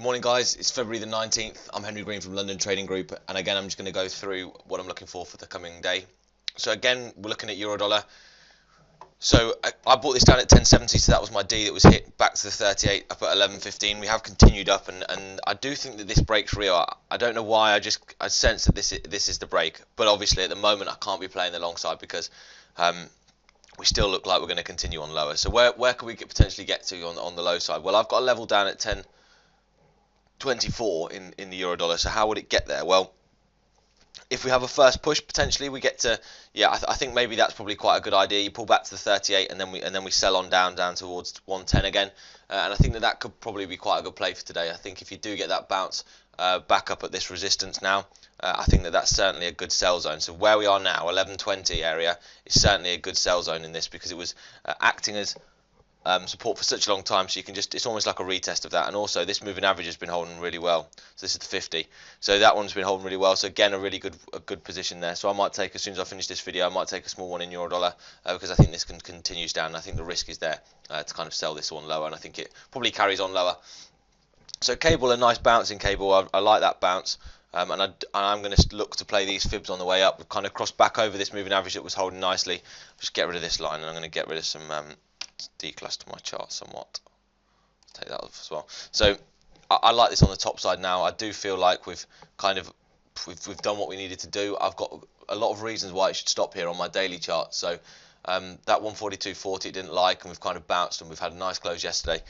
Morning guys, it's February the 19th. I'm Henry Green from London Trading Group, and again I'm just going to go through what I'm looking for the coming day. So again, we're looking at euro dollar. So I bought this down at 10.70, so that was my D that was hit back to the 38 up at 11.15. We have continued up, and I do think that this break's real. I don't know why, I sense that this is the break, but obviously at the moment I can't be playing the long side because we still look like we're going to continue on lower. So where can we potentially get to on the low side? Well, I've got a level down at 10.24 in the euro dollar. So how would it get there? Well, if we have a first push, potentially we get to, I think maybe that's probably quite a good idea. You pull back to the 38 and then we sell on down towards 110 again, and I think that could probably be quite a good play for today. I think if you do get that bounce back up at this resistance now, I think that's certainly a good sell zone. So where we are now, 11.20 area, is certainly a good sell zone in this because it was acting as support for such a long time, so you can it's almost like a retest of that. And also this moving average has been holding really well, so this is the 50, so that one's been holding really well. So again, a really good position there. So I might take, as soon as I finish this video, I might take a small one in euro dollar because I think this continues down, and I think the risk is there to kind of sell this one lower, and I think it probably carries on lower. So cable, a nice bouncing cable. I like that bounce. And I'm going to look to play these fibs on the way up. We've kind of crossed back over this moving average that was holding nicely. Just get rid of this line, and I'm going to get rid of some decluster my chart somewhat. Take that off as well. So I like this on the top side now. I do feel like we've done what we needed to do. I've got a lot of reasons why it should stop here on my daily chart. So that 142.40 didn't like, and we've kind of bounced, and we've had a nice close yesterday.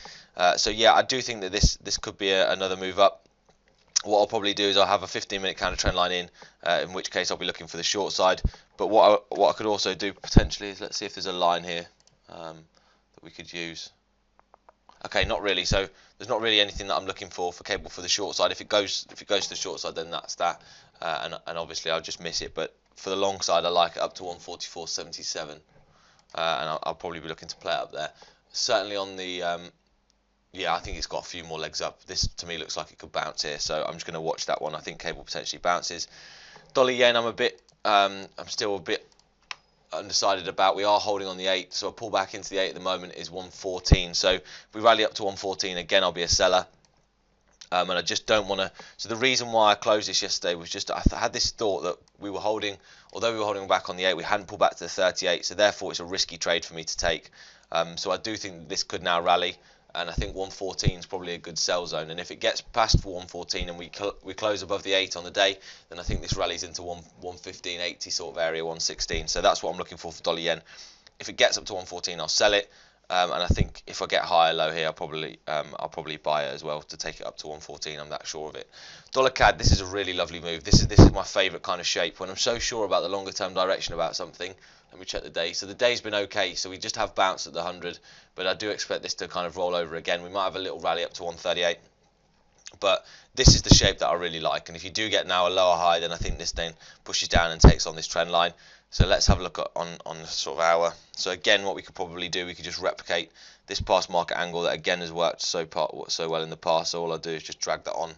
So yeah, I do think that this could be another move up. What I'll probably do is I'll have a 15-minute counter trend line in which case I'll be looking for the short side. But what I could also do potentially is, let's see if there's a line here that we could use. Okay, not really. So there's not really anything that I'm looking for cable for the short side. If it goes to the short side, then that's that, and obviously I'll just miss it. But for the long side, I like it up to 144.77, and I'll probably be looking to play it up there. Certainly on the I think it's got a few more legs up. This to me looks like it could bounce here, so I'm just going to watch that one. I think cable potentially bounces. Dollar yen, I'm still a bit undecided about. We are holding on the 8, so a pullback into the 8 at the moment is 114. So if we rally up to 114 again, I'll be a seller. And I just don't want to. So the reason why I closed this yesterday was just I had this thought that we were holding, although we were holding back on the 8, we hadn't pulled back to the 38. So therefore, it's a risky trade for me to take. So I do think this could now rally. And I think 114 is probably a good sell zone. And if it gets past 114 and we close above the 8 on the day, then I think this rallies into 115.80 sort of area, 116. So that's what I'm looking for dollar yen. If it gets up to 114, I'll sell it. And I think if I get higher low here, I'll probably buy it as well to take it up to 114. I'm that sure of it. Dollar CAD, this is a really lovely move. This is my favourite kind of shape. When I'm so sure about the longer term direction about something, let me check the day. So the day's been okay. So we just have bounced at the 100, but I do expect this to kind of roll over again. We might have a little rally up to 138. But this is the shape that I really like, and if you do get now a lower high, then I think this then pushes down and takes on this trend line. So let's have a look on the sort of hour. So again, what we could probably do, we could just replicate this past market angle that again has worked so well in the past. So all I do is just drag that on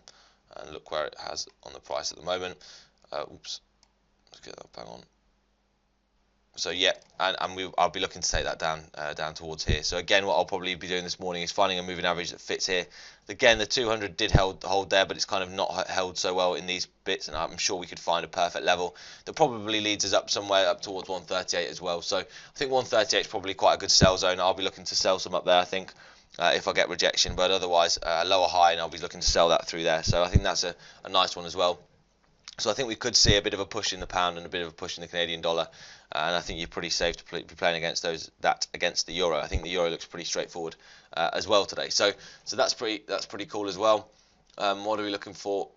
and look where it has on the price at the moment. Oops, let's get that bang on. So yeah, I'll be looking to take that down towards here. So again, what I'll probably be doing this morning is finding a moving average that fits here. Again, the 200 did hold there, but it's kind of not held so well in these bits, and I'm sure we could find a perfect level that probably leads us up somewhere up towards 138 as well. So I think 138 is probably quite a good sell zone. I'll be looking to sell some up there, I think, if I get rejection, but otherwise a lower high, and I'll be looking to sell that through there. So I think that's a nice one as well. So I think we could see a bit of a push in the pound and a bit of a push in the Canadian dollar, and I think you're pretty safe to be playing against against the euro. I think the euro looks pretty straightforward as well today. So that's pretty cool as well. What are we looking for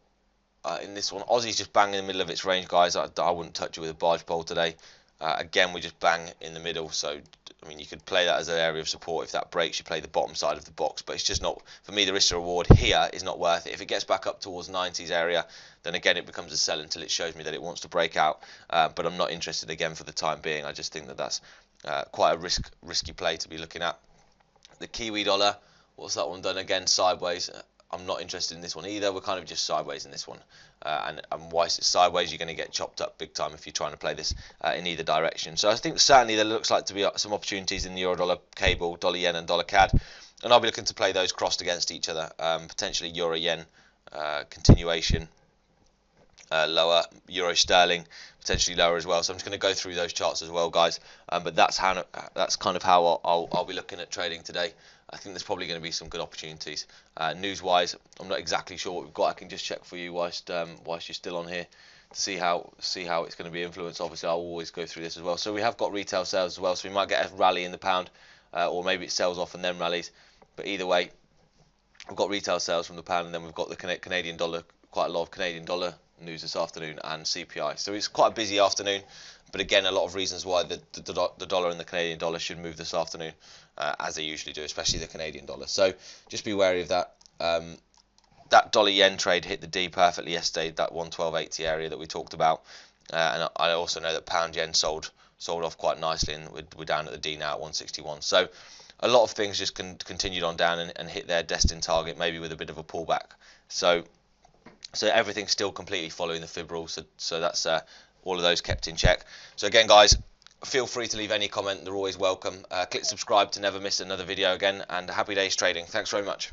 in this one? Aussie's just bang in the middle of its range, guys. I wouldn't touch it with a barge pole today. Again, we just bang in the middle. So I mean, you could play that as an area of support. If that breaks, you play the bottom side of the box, but it's just not, for me, the risk to reward here is not worth it. If it gets back up towards 90s area, then again it becomes a sell until it shows me that it wants to break out, but I'm not interested again for the time being. I just think that that's quite a risky play to be looking at. The Kiwi dollar, what's that one done again? Sideways. I'm not interested in this one either. We're kind of just sideways in this one, and whilst it's sideways, you're going to get chopped up big time if you're trying to play this in either direction. So I think certainly there looks like to be some opportunities in the euro dollar cable, dollar yen, and dollar CAD. and I'll be looking to play those crossed against each other, potentially euro yen continuation, lower, euro sterling potentially lower as well. So I'm just going to go through those charts as well, guys. But that's kind of how I'll be looking at trading today. I think there's probably going to be some good opportunities. News-wise, I'm not exactly sure what we've got. I can just check for you whilst you're still on here to see how it's going to be influenced. Obviously, I'll always go through this as well. So we have got retail sales as well. So we might get a rally in the pound, or maybe it sells off and then rallies. But either way, we've got retail sales from the pound, and then we've got the Canadian dollar. Quite a lot of Canadian dollar news this afternoon, and CPI. So it's quite a busy afternoon, but again, a lot of reasons why the dollar and the Canadian dollar should move this afternoon, as they usually do, especially the Canadian dollar. So just be wary of that. That dollar yen trade hit the D perfectly yesterday, that 112.80 area that we talked about, and I also know that pound yen sold off quite nicely, and we're down at the D now at 161. So a lot of things just continued on down and hit their destined target, maybe with a bit of a pullback. So everything's still completely following the fib rule. So that's all of those kept in check. So again, guys, feel free to leave any comment. They're always welcome. Click subscribe to never miss another video again, and happy days trading. Thanks very much.